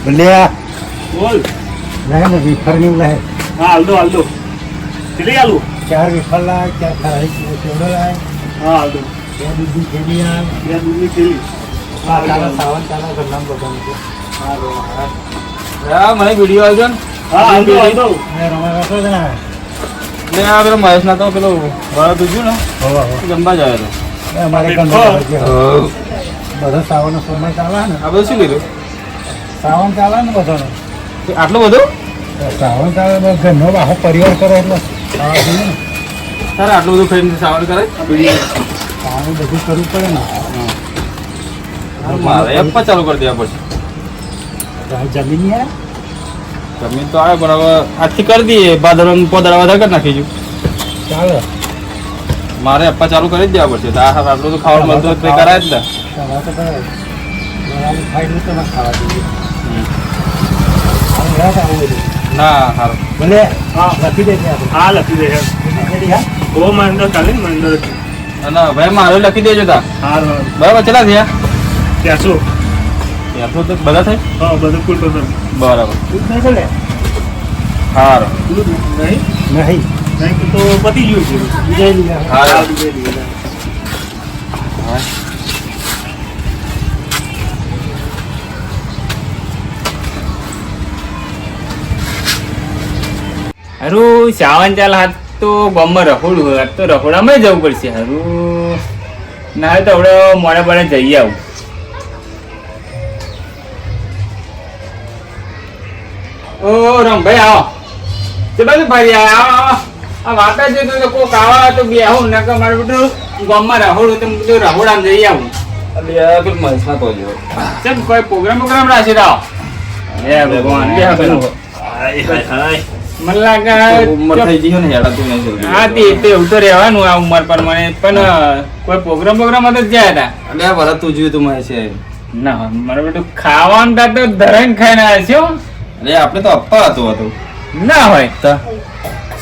ભલ્યા બોલ. લાય ને વિફર ની લાય. હા હાલદો કેટલી આલુ? 4 વિફર લાય, 4 ખરાઈ કેવડો લાય. હા હાલદો. 2 દૂધની થેલી આ. 2 દૂધની થેલી. હા ચાલો સાવન ચાલો ઘરનામ બધાનું છે. હા મને વિડીયો આવજો ને. હા હાલદો. મેં રમા બેઠો છે ને. ને આ પેલો મહેશ ના તો પેલો બળદ ઉજ્યું ને હોવા જમવા જ આવ્યો એ અમારે કંટાળો હતો. બધો સાવનનો સમય ચાલે ને. આ બધું શું લીધું? સાવન ચાલે ને બધાનો. આટલું બધું? સાવન ચાલે તો ઘરનો આખો પરિવાર કરે એટલે ખાવા જોઈએ ને. તારે આટલું બધું ખાઈને સાવન કરે? ખાવાનું બધું કરવું પડે ને. મારે એપ્પા ચાલુ કરી દેવા પડશે. જમીન ની આ જમીન તો આવે પણ હવે આજથી કરી દઈએ. ભાદરવાનું પોદરા વધારે કરી નાખીશું. ચાલે. મારે એપ્પા ચાલુ કરી જ દેવા પડશે. તો આટલું તો ખાવાનું મળતું હોય તો કરાય જ ને. ખાવા તો કરે બરાબર ખાઈ દઉં તો ના ખાવા જોઈએ. આવું યાદ આવું બધું. ના સારું. ભલે હા. લખી દે છે આપણે. હા લખી દે. રેડી હા? બહુ મહેનત ચાલે ને મહેનત. ના ભાઈ મારે લખી દેજો તા. હા બરાબર કેટલા થયા? 300. આટલું તો બધા થાય? હા બધું કુલ ટોટલ. બરાબર દૂધ નહીં બોલે સારું. દૂધ નહીં નહીં નહીં તો પતી ગયું છે. બીજા લીધા હા બીજે લીધા. હારું શ્રાવણ ચાલ હાથ તો ગામમાં રખોડું હોય તો રખોડામાં જવું પડશે. હારું ના હોય તો આપણે મોડે મોડે જઈ આવું. ઓ રમભાઈ આવો તે બાજુ ફરી આવો. આ વાતા છે તો કોક આવા તો બે આવું નકર મારું બધું ગામમાં રખોડું તો બધું રખોડામાં જઈ આવું. એટલે પેલું મહેશ ના તો જો ચમ કોઈ પ્રોગ્રામ રાખી દો. હે ભગવાન બે પેલું મને લાગે ઉંમર થઈ ગઈ ને હેડા તું નહીં જલ્દી. હા તે એવું તો રહેવાનું આ ઉંમર પ્રમાણે પણ કોઈ પ્રોગ્રામ તો જ જાય હતા. એટલે આ વરસ તું જોયું તું મહેશ છે. ના મારે બધું ખાવાનું તા તો ધરાઈને ખાઈને આવ્યા છો. એટલે આપણે તો અપ્પા હતું. ના હોય તો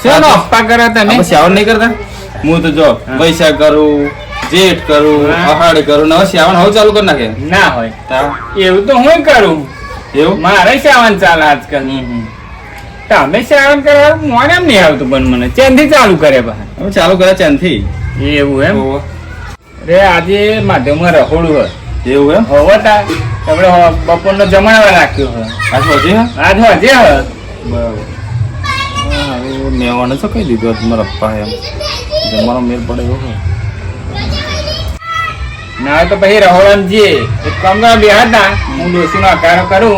શેનો અપ્પા કરે તમે? આપણે શ્રાવણ નહીં કરતા? હું તો જો વૈશાખ કરું, જેઠ કરું, હા. અષાઢ કરું ને હવે શ્રાવણ હવે ચાલુ કરી નાખે. ના હોય તા એવું તો હું કરું. એવું? મારે શ્રાવણ ચાલે આજકાલ. તમે શ્રાવણ કરવા મને એમ નહીં આવતું પણ મને ચેનથી ચાલુ કરે બહાર હવે ચાલુ કરે ચાંદથી. એવું એમ. ઓહો. રે આજે માધ્યમમાં રખોડું હોય એવું એમ? હવે તા આપણે બપોરનો જમાડવા રાખ્યો હોય. આજ હોજે હા? આજ હજે હોય. બરાબર. હા, હવે મેવાને તો કહી દીધું હતું મારા પપ્પા એમ જમવાનો મેળ પડે એવો હોય. ના હોય તો પછી રહોડામાં જઈએ એક કામ કરવા બે હતા હું ડોસીનો આકાર કરું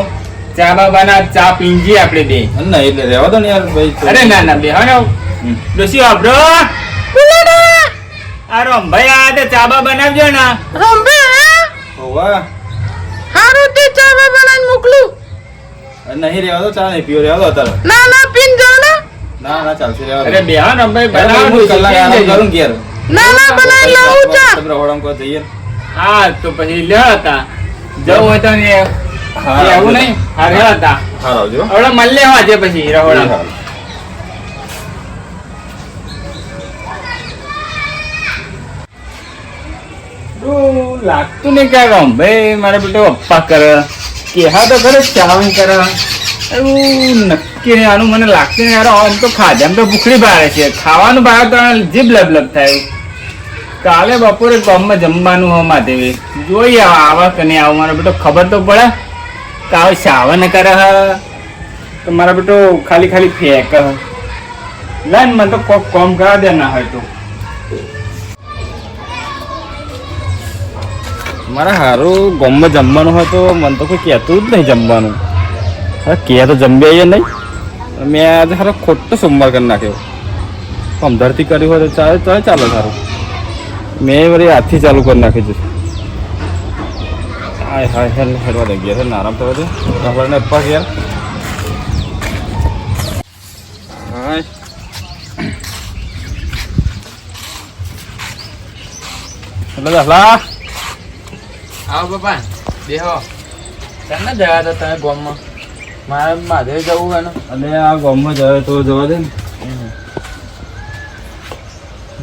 ચા બાબાના ચા પીંજી આપણે બે. ના એટલે રહેવા દો ને યાર ભાઈ. અરે ના ના બે હા ડોસી વાપરો આ રમભાઈ આ તે ચા બા બનાવજો ને. ઓવા. હારું તે ચા બનાવીને મોકલું. નહીં રહેવા દો ચા નહીં પીવો રહેવા દો અત્યારે. ના ના પીન જાવ ને. ના ચાલશે રહેવા દો. અરે બે હા રમભાઈ હું કલાક આરામ બનાવો. કરું ઘેર. ના ના બનાવી લાવું ચા. તમે રહોડામાં કોઈ જઈએ ને. હા તો પછી લ્યો હતા જવું હોય તો ને હા, એવું નહીં હા રહ્યા હતા હાર આવજો. હવે મળી લેવા છે પછી રહોડામાં. લાગતું નહીં કે રમભાઈ મારે બેટો અપ્પા કરે કેહા તો કરે ચાવણ કરે એવું નક્કી નહીં. આનું મને લાગતું નહીં યાર આમ તો ખાધા તો ભૂખડી ભારે છે ખાવાનું ભાવે તો જીભ લબલબ થાય. કાલે બપોરે ગામમાં જમવાનું હોય માધેવી જોઈએ આવા કે નહીં આવું મારો બેટો ખબર તો પડે કે આવો ચાવણ કરે તો મારા બેટો ખાલી ખાલી ફેંક લાઈન મને તો કોક કોમ કરવા દે ના હોય તો. મારા હારું ગામમાં જમવાનું હોય તો મને તો કોઈ કહેતું જ નહીં જમવાનું. હવે કહે તો જમવી આવીએ નહીં. મેં આજે હારો ખોટો સોમવાર કરી નાખ્યો. અમદારથી કર્યું હોય તો ચાલે તો ચાલે સારું. મેં વળી હાથથી ચાલુ કરી નાખી છે. હાય હાય હેલ હેડવા દઈ ગયા છે ને આરામ થવા દે આપણને અપ્પા ગયા. હાય એટલે દાખલા આવો બાપા બેહો. કેમ જવા તો તમે ગામમાં? મારે માધેવ જવું હોય ને. અને આ ગામમાં જાય તો જવા દે ને.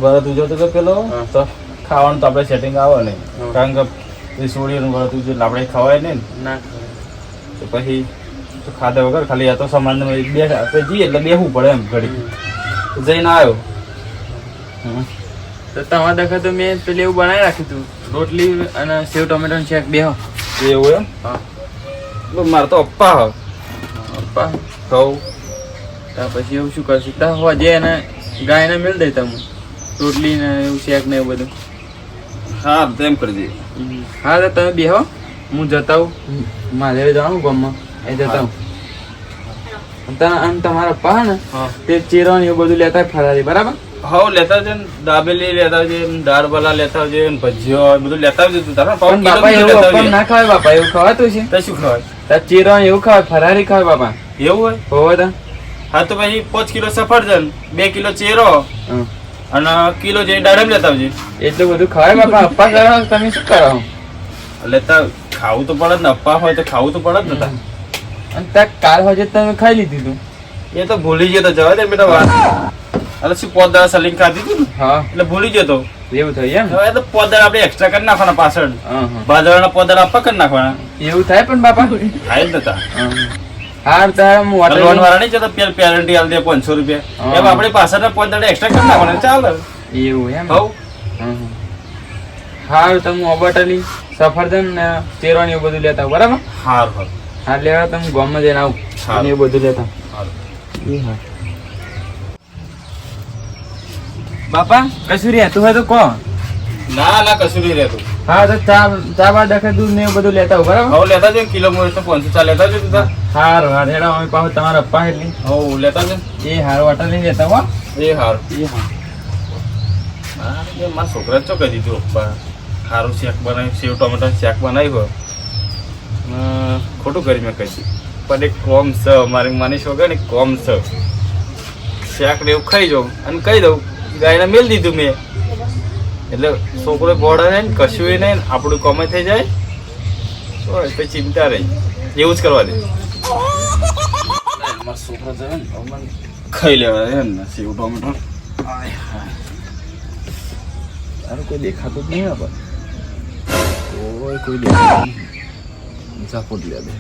બરાબર તું જતો તો પેલો તો ખાવાનું તો આપણે સેટિંગ આવે નહીં. કારણ કે એ સોડીનું બરાબર તું આપણે ખવાય નહીં ને. ના તો પછી ખાધા વગર ખાલી આ તો સામાન બે આપણે જઈએ એટલે બેસવું પડે એમ ઘડી જઈને આવ્યો. તો તમારા દખા તો મેં પેલી એવું બનાવી રાખ્યું હતું, રોટલી અને સેવ ટમેટાનું શેક બે એવું એમ. હા મારે તો અપ્પા હ પપ્પા કહું તો પછી એવું શું કરશું તો હોજે એને ગાયને મેળ દે તમે રોટલી ને એવું શેક ને એવું બધું. હા તેમ કરી દઈએ. હા તો તમે બેહો, હું જતા આવું મારે જવાનું ગામમાં એ જતા આવું. અને તમારા પપ્પા ને હા તે ચીરો ને એવું બધું લેતા હોય ફરારી બરાબર. હા લેતા આવજે ને, દાબેલી લેતા આવજે ને, દાળ બલા લેતા આવજે ને, ભજીયો એ બધું લેતા આવજે તું તારા. પણ બાપા એવું અપમ ના ખાય બાપા, એવું ખવાતું છે તો શું ખવાય? તાર ચીરો ને એવું ખાય ફરારી ખાય બાપા. એવું હોય? હોવે તો હા તો પછી 5 કિલો સફરજન, 2 કિલો ચેરો હમ. અને કિલો જે દાડમ લેતા આવજે. એટલું બધું ખાય બાપા. અપ્પા કરો તમે શું કરો? લેતા ખાવું તો પડે જ ને, અપ્પા હોય તો ખાવું તો પડે જ ને તાર. અને ત્યાં કાલ હોજે તમે ખાઈ લીધી તું. એ તો ભૂલી ગયો તો જવા દે બેટા વાત. એટલે શું 5 દાડા સલીમ ખાધી હતી ને હા એટલે ભૂલી ગયો તો. એવું થઈ એમ. હવે તો 5 દાડા આપણે એક્સ્ટ્રા કરી નાખવાના પાછળ. હા બાજરાના 5 દાડા અપ્પા કરી નાખવાના. એવું થાય પણ બાપા. થાય જ નતા. હા તારે હું લોન હોટલ વાળા નહીં જતા પેરેન્ટી આલ દે 500 રૂપિયા. હા. એમ આપણે પાછળના 5 દાડા એક્સ્ટ્રા કરી નાખવાના ચાલે. એવું એમ. હવ હા તમે ઓબટલી સફરજન ને ચેરો ને એવું બધું લેતા આવો, બરાબર. હારું હા લેવા તમે ગામમાં જઈને આવું હા. અને એવું બધું લેતા હારું. હા બાપા કશું રહેતું હોય તો કહો. ના ના કશું નહીં રહેતું. હા તો ચા બા ડખે દૂધ ને એવું બધું લેતા આવો, બરાબર. હવે લેતા જો કિલો મોર તો 500 લેતા જો તું. હારું હા હેડા અમે પાછું તમારા પપ્પા એટલી હવ લેતા જો. એ હારું હોટલ નહીં લેતા હો. એ હારું. એ હા હા એ મારા છોકરા ચો કહી દીધું પપ્પા સારું શેક બનાવ્યું, સેવ ટમેટા શેક બનાવ્યું. ખોટું કરી મેં કહી દીધું પણ એક કોમ છે મારી માનીશ વગર ને કોમ છે. શેક ને એવું ખાઈ જાઉં અને કહી દઉં ગાયને મેલ દીધું મેં એટલે છોકરો બોડા નહીં ને કશું નહીં, આપણું કોમે થઈ જાય તો પછી ચિંતા રહી. એવું જ કરવા દે. મારા છોકરા છે ને ખાઈ લેવા દે ને સેવ ટમેટો. તારું કોઈ દેખાતું જ નહીં આપણે. કોઈ દેખાતું નહીં. ઝાપટ લે દે.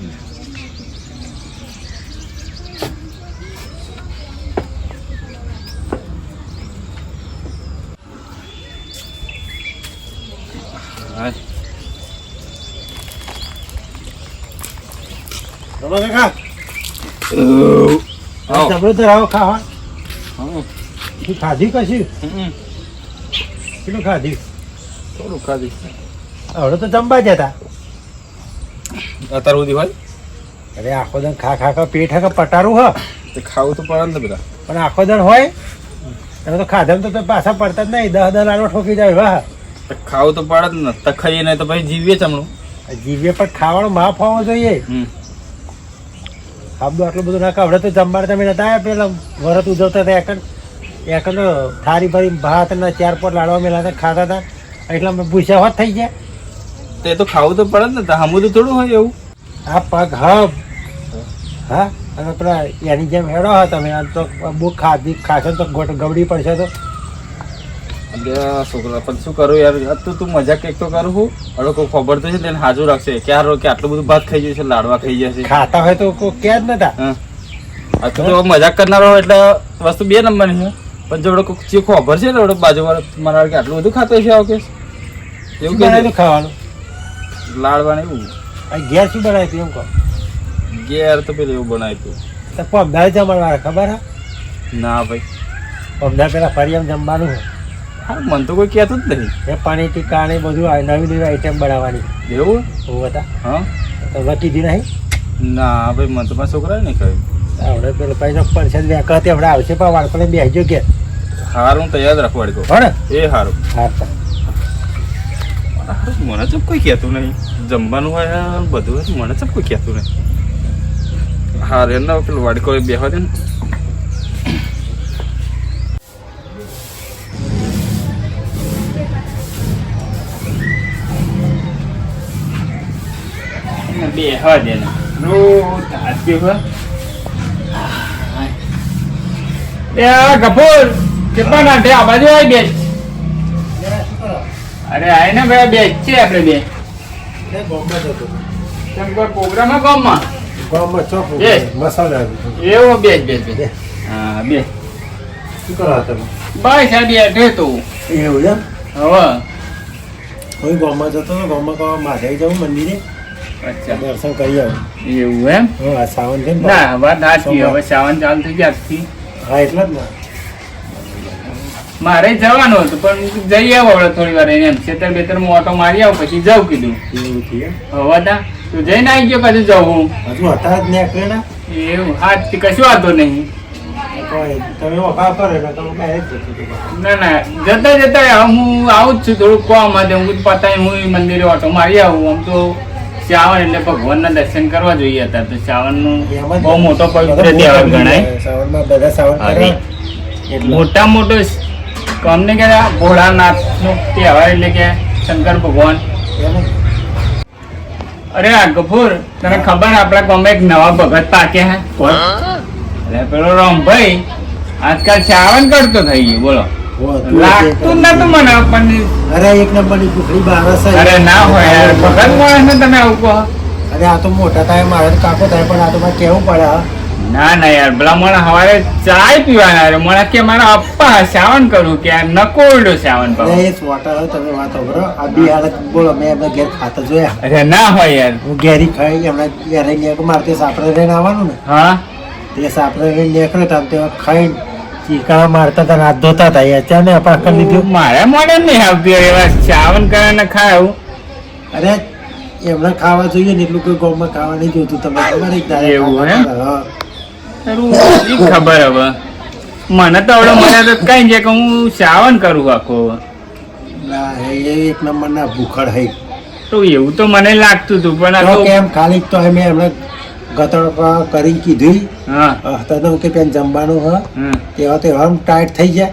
ચલો કાકા આવો. જબરો ધરાવો ખાવા. હા. તું ખાધી કશી કેટલું ખાધી? થોડું ખાધી. હવે તો જમવા જતા. અત્યાર સુધી હોય અરે આખો દન ખા ખા ખા પેટ હાકા પટારું હ તે ખાવું તો પડે ને બધા. પણ આખો દન હોય તમે તો ખાધા તો પાછા પડતા જ નહીં. 10 લાલો ઠોકી જાય. વાહ તો ખાવું તો પડે જ ને. તો ખાઈએ નહીં તો પછી જીવીએ ચમણું. જીવે પણ ખાવાનો માફ હોવો જોઈએ. આબદો આટલું બધું ના ખાવડે તો જમવા તમે નતા આવ્યા પેલા વરત ઉજવતા હતા એકન થારી ભરી ભાત ને 4-5 લાડવા મેલા હતા ખાતા હતા એટલે અમે ભૂસ્યા હોત થઈ ગયા. તે તો ખાવું તો પડે જ ને. તો હમું તો થોડું હોય એવું. આ પગ હબ હા અને પેલા એની જેમ હેડો હા તમે આ તો બહુ ખાશો તો ગબડી પડશે તો. છોકરા પણ શું કરું યાર. તું મજાક એક તો કરું હું હવે કોઈ ખબર તો છે તેને હાજર રાખશે ક્યારે કે આટલું બધું ભાત ખાઈ જશે, લાડવા ખાઈ જશે. ખાતા હોય તો કોઈ કે જ નતા. હા તો મજાક કરનારો એટલે વસ્તુ 2 નંબરની છે. પણ જો કોઈ જે ખબર છે ને બાજુવાળો મારા કે આટલું બધું ખાતો છે આવું કે એવું કે ખાવાનું લાડવા ને એવું. ઘેર શું બનાવ્યું હતું એમ કહો? ઘેર તો પેલું એવું બનાવ્યું તો પમદાર જમણવાર ખબર હા? ના ભાઈ. પમદાર પેલા ફરી એમ જમવાનું હોય. હા મને તો કોઈ કહેતું જ નહીં. એ પાણી ટીકા ને બધું નવી નવી આઈટમ બનાવવાની. એવું હું હતા હા તો કીધી નહીં. ના ભાઈ મને તો મારા છોકરાએ નહીં કહ્યું. આવડે પેલો પૈસા પડશે વેકળતી હમણાં આવશે પણ વાળકોને બેસજો કે હારું તો યાદ રાખવા દો. હો ને એ હારું. હા મને તો કોઈ કહેતું નહીં. જમવાનું હોય બધું હોય મને તો કોઈ કહેતું નહીં. હા રે ના પેલું વાડકો બેહવા દે ને. બેહવા દે ને રોજ તાજ્યું હોય. એ કપૂર કેટલા નાટે આ બાજુ આવી બેસ. અરે આય ને ભાઈ બેસ છે આપણે બે. કેમ કોઈ પ્રોગ્રામ ગામમાં ગામમાં ચોખ્ખું એ. મસાલા આવ્યું. એવો બે હા બે શું કરો તમે? બસ આ બેઠે તો એવું એમ હવે કોઈ ગામમાં જતો તો ગામમાં કહો માધવ જવું મંદિરે અચ્છા દર્શન કરી આવું. એવું એમ હા આ સાવન છે ને ના વાત સાચી હવે શ્રાવણ ચાલુ થઈ ગયા આજથી હા એટલે જ ને મારે જવાનું હતું પણ જઈ આવો હવે થોડી વાર એમ ખેતર બેતરમાં ઓટો મારી આવું પછી જાઉં કીધું એવું થયું હવે તા તું જઈને આવી ગયો કશું જવું હજુ હતા જ નીકળે ને એવું હા તે કશું વાંધો નહીં કોઈ તમે વફા કરો એટલે તમે ડાયરેક્ટ જતું હતું. ના ના જતા જતા હવે હું આવું જ છું થોડુંક કોમ માટે હું પતાવી હું મંદિરે ઓટો મારી આવું આમ તો શ્રાવણ એટલે ભગવાનના દર્શન કરવા જોઈએ હતા તો શ્રાવણનું એમાં જ બહુ મોટો પવિત્ર બધા તહેવાર બહુ ગણાય શ્રાવણમાં બધા શ્રાવણ કરે એટલે મોટા મોટો અમને કે ભોળાનાથનો તહેવાર એટલે કે શંકર ભગવાન એમ જ. અરે આ ગફુર તને ખબર આપણા ગામમાં એક નવા ભગત પાક્યા હે અરે પેલો રામભાઈ આજકાલ શ્રાવણ કરતો થઈ ગયો બોલો હો, તું લાગતું જ નતું મને પણ અરે એક નંબરની ભૂખડી બારસ છે. અરે ના હોય યાર ભગત માણસ ને તમે આવું કહો અરે આ તો મોટા થાય મારે તો કાકો થાય પણ આ તો મારે કેવું પડે હા. ના ના યાર પેલા મને સવારે ચાય પીવાના રે મને કે મારા અપ્પા શ્રાવણ કરું કે યાર નકોરડો શ્રાવણ અરે પાવ એ સ્વાટા હોય તમે વાત સાંભળો. આ બી હાલત બોલો મેં એમના ઘેર ખાતા જોયા અરે ના હોય યાર હું ઘેરી ખાઈ એમના ઘેર રહીને મારે તે સાપડે રહીને આવવાનું ને હા તે સાપડે રહીને નીકળ્યો હતા તે ખાઈને ચીકણા મારતા હતા ને હાથ ધોતા હતા એ અચાનક અપાક કરી લીધું. મારે મોડે નહીં આવતી એવા શ્રાવણ કરીને ખાવ અરે એમને ખાવા જોઈએ ને એટલું કોઈ ગામમાં ખાવા નહીં જોતું તમે ખબર એક દાડે એવું હે? હા. શી ખબર હવે મને તો આવડે મને તો કઈ છે કે હું શ્રાવણ કરું આખો ના, એ એક નંબરના ભૂખડ હઈ. તો એવું તો મને લાગતું હતું પણ આ તો તો કેમ ખાલી તો અમે એમને ગતડ કરી કીધું હા તો કે પેન જમવાનું હ હા તેવા તો આમ ટાઈટ થઈ જાય.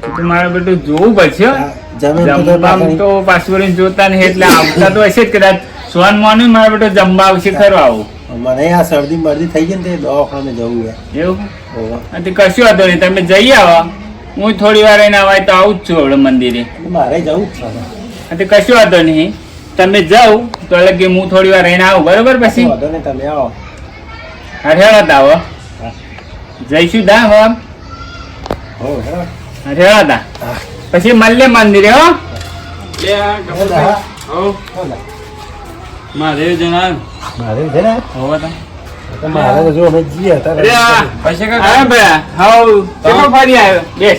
તો મારે બધું જોવું પડશે હો. જમે તો જમવામાં તો પાછું જોતા નહીં એટલે આવતા તો હશે જ કદાચ સોન મોર્નિંગ મારે બધું જમવા આવશે ખરો આવું મને આ શરદી મરદી થઈ ગઈ ને તે દવાખાને જવું છે. એવું હોવે. હા તો કશું વાંધો નહીં તમે જઈ આવો હું થોડી વાર એને આવાય તો આવું જ છું હવે મંદિરે એટલે મારે જવું જ છે હવે. હા તો કશું વાંધો નહીં તમે જાઓ તો એટલે કે હું થોડી વાર રહીને આવું બરોબર પછી વાંધો નહીં, તમે આવો. હરિયાણા આવો જઈશું દા હવે હો, હેડો. હરિયાણા દા હા. પછી મળીએ મંદિરે હો હેડો, હા. હેડો. મહાદેવ જણાવ મારે છે ને હોવા તા તો મારે તો જો અમે જઈએ હતા પૈસા હા ભાઈ હાઉ કેટલો ફરી આવ્યો બેસ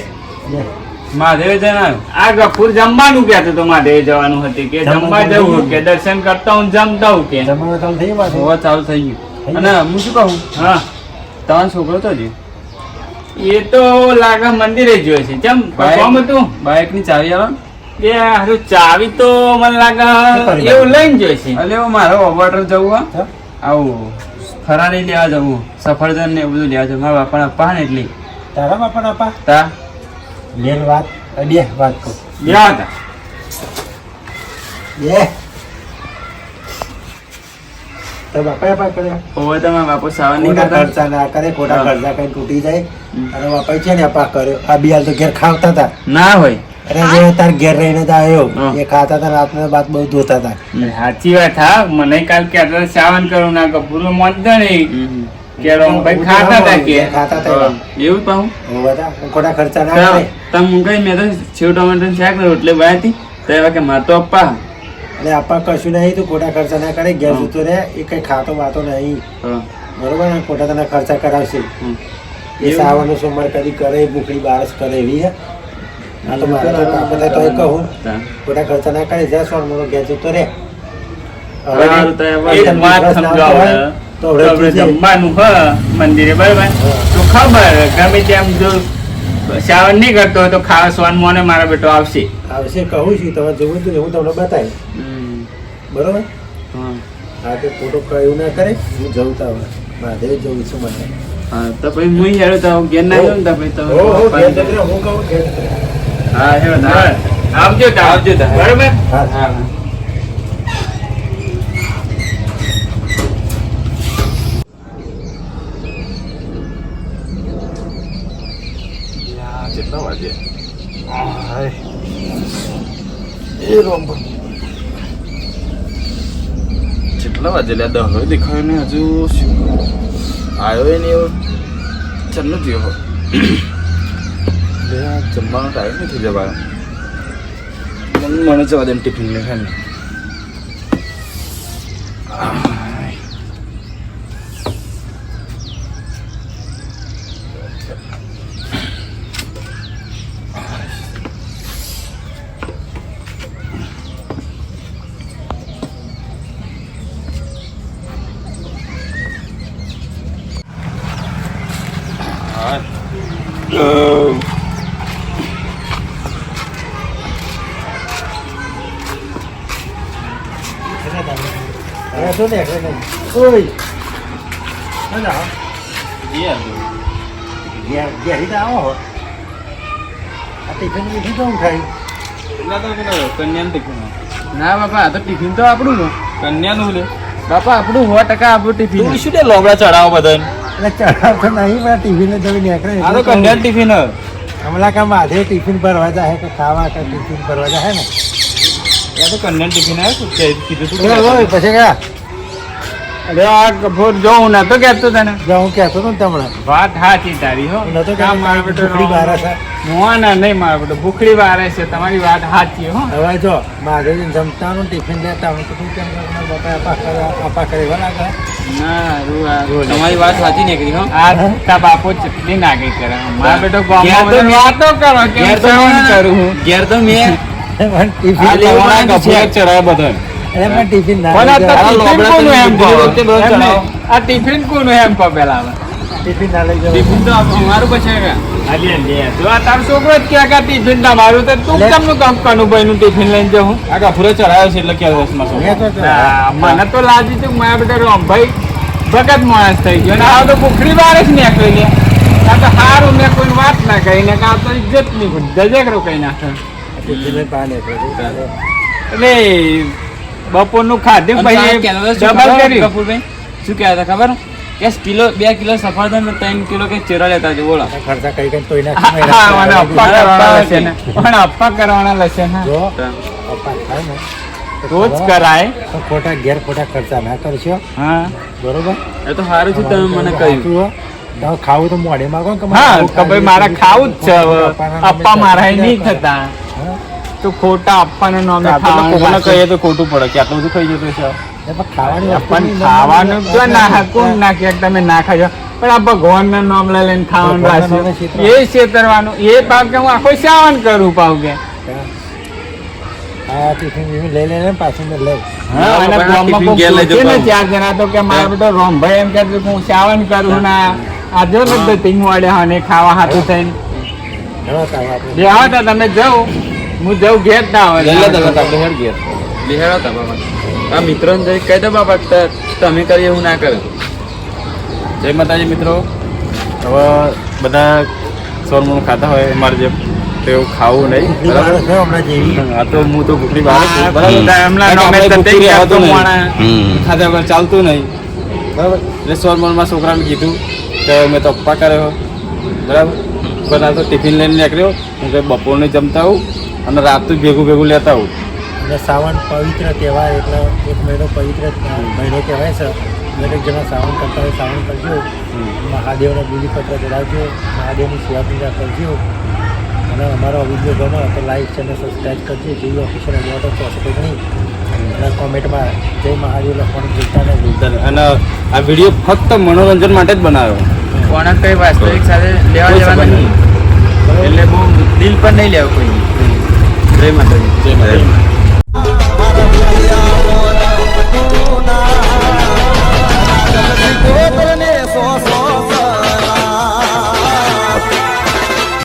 મહાદેવ જણાવ આ ગફુર જમવાનું કહેતો તો મારે જવાનું હતું કે જમવા જમવાનું જવું જવું. કે દર્શન કરતા હું જમતા હું કે જમવાનું ચાલુ થઈ ગયું હોવા ચાલુ થઈ ગયું અને હું શું કહું હા તમારો છોકરો તો જ એ તો લાગે મંદિરે જ જોયો છે ચમ કોમ હતું બાઇક ની ચાવી આવે એ હારું ચાવી તો મને લાગે એવું લઈને જોઈ છે અલે મારો ઓવર જવું હા હા? આવું ફરારી લેવા જવું સફરજન ને એવું બધું લેવા જવું મારા બાપાના પા ને એટલી તારા બાપા આપા તા લેન વાત બે વાત કહું ગયા હતા બે તો બાપા આપા કરે હોવા તો મારા બાપુ સાવન નહીં ખોટા કરતા ખર્ચા ના કરે ખોટા હા. ખર્ચા કઈ તૂટી જાય અને બાપા છે ને આપા કર્યો આ બિયાલ તો ઘેર ખાવતા હતા ના હોય અરે જે તાર ઘેર રહીને જ આવ્યો હા. એ ખાતા હતા રાતના બાદ બહુ ધોતા હતા સાચી વાત હા મને કાલ કે શ્રાવણ કરું ના કપૂર મત નહીં કે ભાઈ ખાતા હતા કે ખાતા હતા એવું પાહું હું બધા ખોટા ખર્ચા ના કરે તમે કઈ મેં તો સેવ ટમાટર શાક ને રોટલી બનાવી હતી તો એવા કે માર તો અપ્પા એટલે આપા કશું નહીં તું ખોટા ખર્ચા ના કરે ઘેર હા. જતો રહે એ કઈ ખાતો વાતો નહીં હા. બરોબર ને ખોટા તને ખર્ચા કરાવશે હમ. એ સાવનનું સોમવાર કદી કરે ભૂખડી બારસ કરે એવી હે આ તો મારે તો કામ થાય તો એ કહું તા. ખોટા ખર્ચા ના કરે જ્યાં સોન મારો ઘેર જતો રહે સારું તો એવા એક વાત સમજાવો તો તો આપણે જમવાનું હ મંદિરે બરાબર તો ખબર ગમે તેમ જો શ્રાવણ નહીં કરતો હોય તો ખાવા સ્વાન મોને મારા બેટો આવશે આવશે કહું છું તમે જોવું હતું ને હું તમને બતાવી હમ. બરોબર હા. હા તો ખોટો કયું ના કરે હું જવું તો હવે મહાદેવ જવું છું મને હા તો પછી હું હેડો તો ઘેર ના આવ્યો ને તો પછી તો હો હો ઘેર જતો રહે, હું કહું ઘેર જતો રહે. હા હેડો હા આવજો તા. આવજો તા. બરાબર હા હા કેટલા વાગે કેટલા વાગે લે દહ દેખાય ને હજુ શું આવ્યો એ નહીં એવો ચલ્લો થયો જમવાનો ટાઈમ નથી જવાનો મને જવા દે ટિફિન ને ખાને હવે શું ને ઓય ના ના ઘેરી તો આવો આ ટિફિન મીઠી તો ઉઠાઈ ના બાપા આ તો ટિફિન તો આપણું ને કન્યાનું લે બાપા આપણું 100% આપણું ટિફિન તું શું તે લોબડા ચડાવો બધા એટલે ચડાવ તો નહીં પણ ટિફિન જવી નીકળે આ તો કન્યા ટિફિન હમણાં કામ આધે ટિફિન ભરવા જાય કે ખાવા કે ટિફિન ભરવા જાય ને આ તો કન્યા ટિફિન આવ્યો કીધું તું ઓય પછી ગયા અરે આ ગભોર જો હું નતો કહેતો તને જો હું કહેતો હતો ને તમને વાત સાચી તારી હો નતો કામ મારો બેટો ભૂખડી બહાર છે મોહના નહીં મારો બેટો ભૂખડી વારે છે તમારી વાત સાચી હો હવે જો મારે જમતાનું ટિફિન લેતા હું તો તું કેમ બાપા આપા કરે લાગે ના તમારી વાત સાચી નીકળી હો આ તા બાપો ચટણી નાખી કરે મારો બેટો ઘેર તો વાતો કરો કે ઘેર તો સહન મેં- કરું હું ઘેર તો મેં પણ ટિફિન આ લેવાના ગભોર ચડાવ્યા બધા એટલે પણ ટિફિન ના પણ આ લઈ તો જાઓ. ટિફિન લોબડા કોનું એમ તો કહો? વખતે બધો એમ ચડાવો. નહીં. આ ટિફિન કોનું એમ કહો પેલા હવે? ટિફિન ના લઈ જાઓ. ટિફિન તો અમારું પછી અરે લે, જો આ તારો છોકરો જ કહે કે આ ટિફિન તમારું તો તું લે. કેમનું કામ કનુભાઈનું ટિફિન લઈને જાઉં આ ગભોરે ચડાવ્યો છે એટલે ક્યારે વર્ષમાં મેં તો ના, મને તો લાગ્યું હતું મારા બેટા રોમભાઈ ભગત માણસ થઈ ગયો ને આ તો ભૂખડી બાર જ નીકળી લે આ તો હારું મેં કોઈ વાત ના કહી ને આ તો ઇજ્જત નહીં દજેકરો કઈ નાખે ટિફિન બહાર નીકળ્યું. એટલે બપોરનું ખાધું પછી ડબલ કર્યું કપૂરભાઈ શું કહેતા હતા ખબર કે કિલો 2 કિલો સફરજન ને 3 કિલો કે ચેરા લેતા છે બોલો ખર્ચા કઈ કઈ તોય હા, મને અપ્પા કરવાના અપ્પા લશે ને પણ અપ્પા કરવાના લશે ને જો અપા થાય ને તો રોજ ખરો. કરાય તો ખોટા ઘેર ખોટા ખર્ચા ના કરશો હા બરોબર એ તો સારું છે તમે મને કહ્યું સાચું હો. તમે ખાવું તો મોઢે માગો ને કે મારે હા આવું કે ભાઈ મારે ખાવું જ છે હવે અપ્પાના અપ્પા નામે મારા ચાલતું નહીં જાય. થતા હા? તો ખોટા અપ્પાના નામે કોને ખાવાનું કહીએ તો ખોટું પડે કે આટલું બધું ખાઈ જતું છે એ પણ ખાવાની વસ્તુ પણ નહીં, ખાવાનું તો ના ના, કોણ ના કે તમે ના ખાજો પણ આ ભગવાનના નામ લઈ લઈને ખાવાનું ભગવાનના નામે રાખ્યું એ છેતરવાનું એ પાવ કે હું આખો શ્રાવણ કરું પાવ કે હા ટિફિન બિફિન લઈ લઈને પાછું મેં લઉં હા, અને આપણે ગામમાં ટિફિન કોક ઘેર લઈ પૂછે ને જવું. 4 જણા તો કે મારા બેટો રોમભાઈ એમ કહેતું કે હું શ્રાવણ કરું ના આજો ને તો ટીંગ વાળે અને ખાવા હાથું થઈને હવે તો આપણે બે હા તો તમે જાઓ હું જાઉં ઘેર ના લઈ લે હોય આપણે હેડ ઘેર લિહાડો તા બાબા આ મિત્રોને જઈ કહી દો બાબા તમે કરીએ એવું ના કરે જય માતાજી મિત્રો હવે બધા સોરમણ ખાતા હોય અમારે જેમ તો એવું ખાવું નહીં ટિફિન બરાબર વાળો છે હમણાં જેવી આ તો હું તો ભૂખડી બહાર જ છું, બરાબર એમના કારણ કે નામે આપણે તતે ભૂખડી કહેતો આવતું નહીં. માણસ. ખાધા વગર ચાલતું નહીં બરાબર એટલે સોરમણમાં છોકરાને કીધું કે મેં તો અપ્પા કર્યો બરાબર પણ આ તો ટિફિન લઈને નીકળ્યો હું કે બપોરને જમતા આવું અને રાતનું ભેગું ભેગું લેતા આવું અને શ્રાવણ પવિત્ર તહેવાર એટલે એક મહિનો પવિત્ર મહિનો કહેવાય છે દરેક જણા શ્રાવણ કરતા હોય શ્રાવણ કરજો મહાદેવને બીલીપત્ર ચડાવજો મહાદેવની સેવા પૂજા કરજો અને અમારો વિડીયો ગમે તો લાઈક ચેનલ સબસ્ક્રાઈબ કરજો જેવી ઓફિશિયલ અજવા તો ચોસઠ નહીં અને કોમેન્ટમાં જય મહાદેવ લખવાનું ભૂલતા નહીં અને આ વિડીયો ફક્ત મનોરંજન માટે જ બનાવ્યો કોને કઈ વાસ્તવિક સાથે લેવા દેવાના નહીં એટલે બહુ દિલ પર નહીં લેવું કોઈ જય માતાજી જય માતાજી